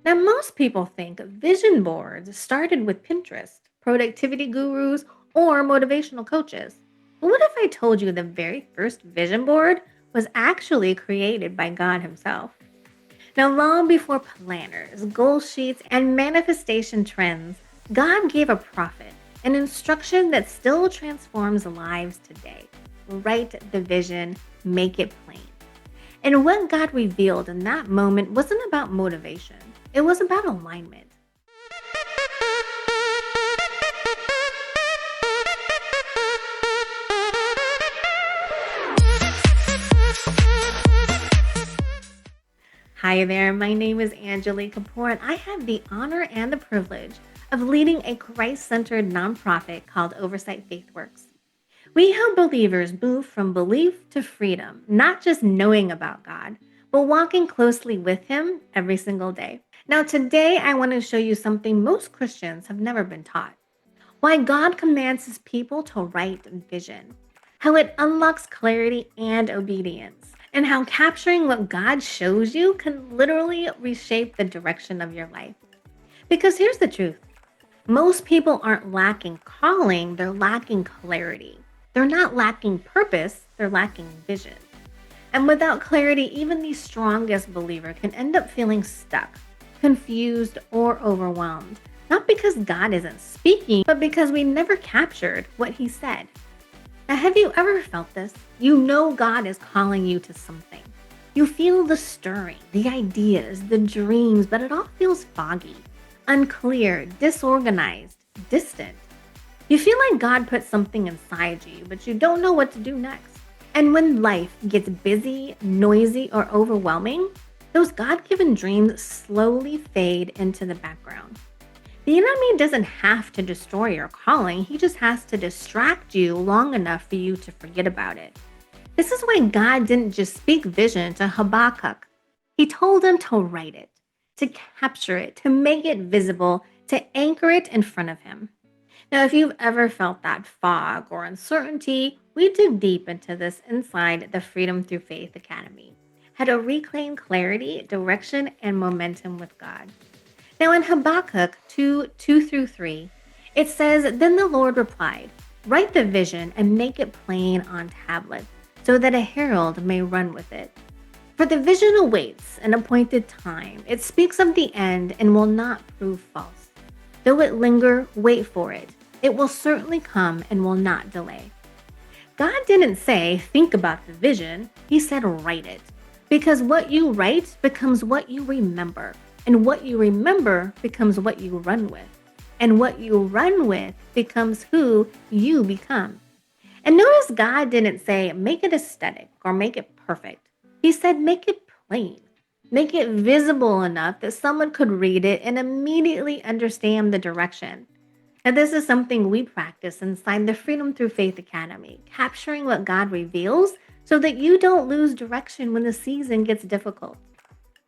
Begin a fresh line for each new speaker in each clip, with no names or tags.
Now, most people think vision boards started with Pinterest, productivity gurus, or motivational coaches. But what if I told you the very first vision board was actually created by God Himself? Now, long before planners, goal sheets, and manifestation trends, God gave a prophet an instruction that still transforms lives today. Write the vision, make it plain. And what God revealed in that moment wasn't about motivation, it was about alignment. Hi there, my name is Angelie Kapoor, and I have the honor and the privilege of leading a Christ centered nonprofit called Oversight Faithworks. We help believers move from belief to freedom, not just knowing about God, but walking closely with Him every single day. Now, today I want to show you something most Christians have never been taught: why God commands His people to write vision, how it unlocks clarity and obedience, and how capturing what God shows you can literally reshape the direction of your life. Because here's the truth: most people aren't lacking calling, they're lacking clarity. They're not lacking purpose, they're lacking vision. And without clarity, even the strongest believer can end up feeling stuck, confused, or overwhelmed. Not because God isn't speaking, but because we never captured what He said. Now, have you ever felt this? You know God is calling you to something. You feel the stirring, the ideas, the dreams, but it all feels foggy, unclear, disorganized, distant. You feel like God put something inside you, but you don't know what to do next. And when life gets busy, noisy, or overwhelming, those God given dreams slowly fade into the background. The enemy doesn't have to destroy your calling, he just has to distract you long enough for you to forget about it. This is why God didn't just speak vision to Habakkuk. He told him to write it, to capture it, to make it visible, to anchor it in front of him. Now, if you've ever felt that fog or uncertainty, we dig deep into this inside the Freedom Through Faith Academy: how to reclaim clarity, direction, and momentum with God. Now, in Habakkuk 2 through 3, it says, "Then the Lord replied, write the vision and make it plain on tablets, so that a herald may run with it. For the vision awaits an appointed time. It speaks of the end and will not prove false. Though it linger, wait for it. It will certainly come and will not delay." God didn't say, think about the vision. He said, write it. Because what you write becomes what you remember. And what you remember becomes what you run with. And what you run with becomes who you become. And notice God didn't say, make it aesthetic or make it perfect. He said, make it plain. Make it visible enough that someone could read it and immediately understand the direction. And this is something we practice inside the Freedom Through Faith Academy, capturing what God reveals so that you don't lose direction when the season gets difficult.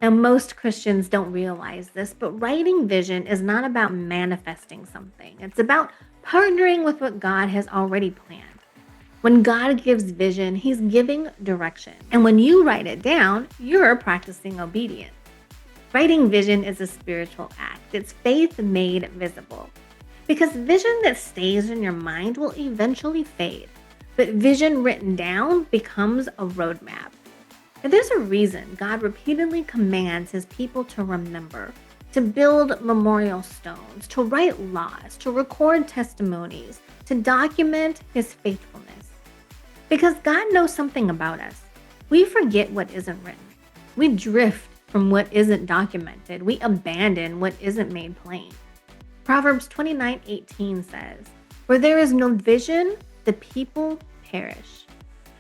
Now, most Christians don't realize this, but writing vision is not about manifesting something. It's about partnering with what God has already planned. When God gives vision, He's giving direction. And when you write it down, you're practicing obedience. Writing vision is a spiritual act. It's faith made visible. Because vision that stays in your mind will eventually fade, but vision written down becomes a roadmap. And there's a reason God repeatedly commands His people to remember, to build memorial stones, to write laws, to record testimonies, to document His faithfulness. Because God knows something about us. We forget what isn't written. We drift from what isn't documented. We abandon what isn't made plain. Proverbs 29:18 says, "Where there is no vision, the people perish."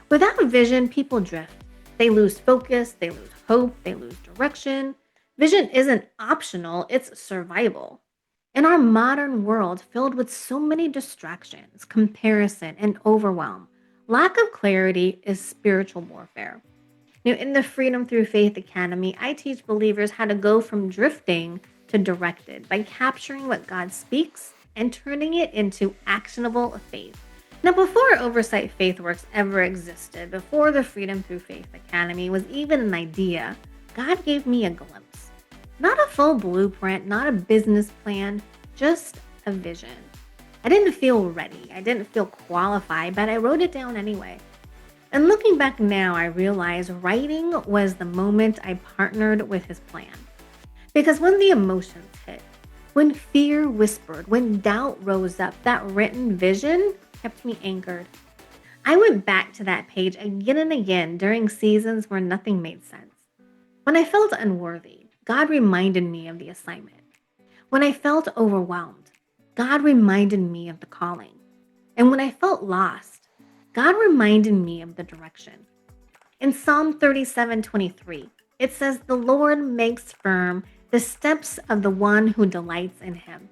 Without a vision, people drift. They lose focus, they lose hope, they lose direction. Vision isn't optional, it's survival. In our modern world filled with so many distractions, comparison, and overwhelm, lack of clarity is spiritual warfare. Now, in the Freedom Through Faith Academy, I teach believers how to go from drifting to directed by capturing what God speaks and turning it into actionable faith. Now, before Oversight Faithworks ever existed, before the Freedom Through Faith Academy was even an idea, God gave me a glimpse. Not a full blueprint, not a business plan, just a vision. I didn't feel ready. I didn't feel qualified, but I wrote it down anyway. And looking back now, I realize writing was the moment I partnered with his plan. Because when the emotions hit, when fear whispered, when doubt rose up, that written vision kept me anchored. I went back to that page again and again during seasons where nothing made sense. When I felt unworthy, God reminded me of the assignment. When I felt overwhelmed, God reminded me of the calling. And when I felt lost, God reminded me of the direction. In Psalm 37:23, it says, "The Lord makes firm the steps of the one who delights in him."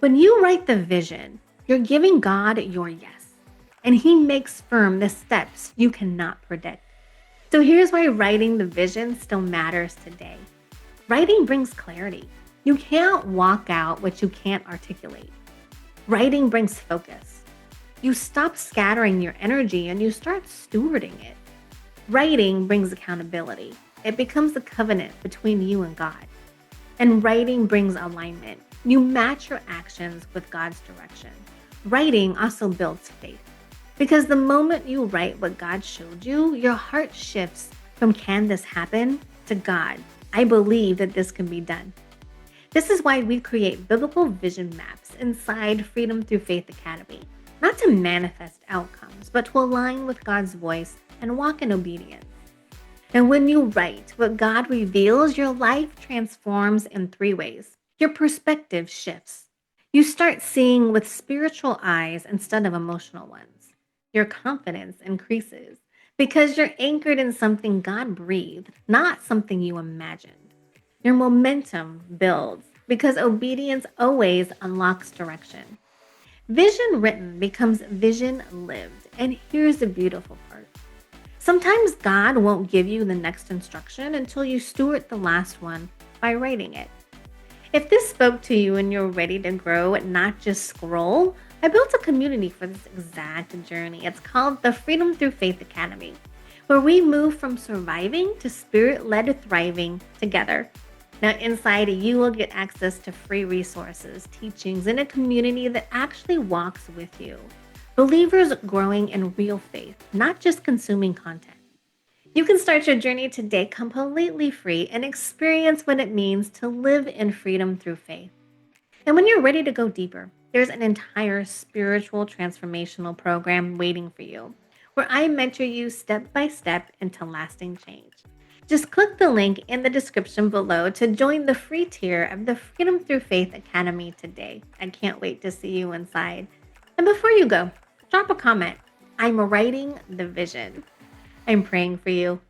When you write the vision, you're giving God your yes, and he makes firm the steps you cannot predict. So here's why writing the vision still matters today. Writing brings clarity. You can't walk out what you can't articulate. Writing brings focus. You stop scattering your energy and you start stewarding it. Writing brings accountability. It becomes a covenant between you and God. And writing brings alignment. You match your actions with God's direction. Writing also builds faith. Because the moment you write what God showed you, your heart shifts from "can this happen?" to "God, I believe that this can be done." This is why we create biblical vision maps inside Freedom Through Faith Academy, not to manifest outcomes, but to align with God's voice and walk in obedience. And when you write what God reveals, your life transforms in three ways. Your perspective shifts. You start seeing with spiritual eyes instead of emotional ones. Your confidence increases because you're anchored in something God breathed, not something you imagined. Your momentum builds because obedience always unlocks direction. Vision written becomes vision lived. And here's the beautiful part. Sometimes God won't give you the next instruction until you steward the last one by writing it. If this spoke to you and you're ready to grow, not just scroll, I built a community for this exact journey. It's called the Freedom Through Faith Academy, where we move from surviving to spirit-led thriving together. Now, inside, you will get access to free resources, teachings, and a community that actually walks with you. Believers growing in real faith, not just consuming content. You can start your journey today completely free and experience what it means to live in freedom through faith. And when you're ready to go deeper, there's an entire spiritual transformational program waiting for you, where I mentor you step by step into lasting change. Just click the link in the description below to join the free tier of the Freedom Through Faith Academy today. I can't wait to see you inside. And before you go, drop a comment. I'm writing the vision. I'm praying for you.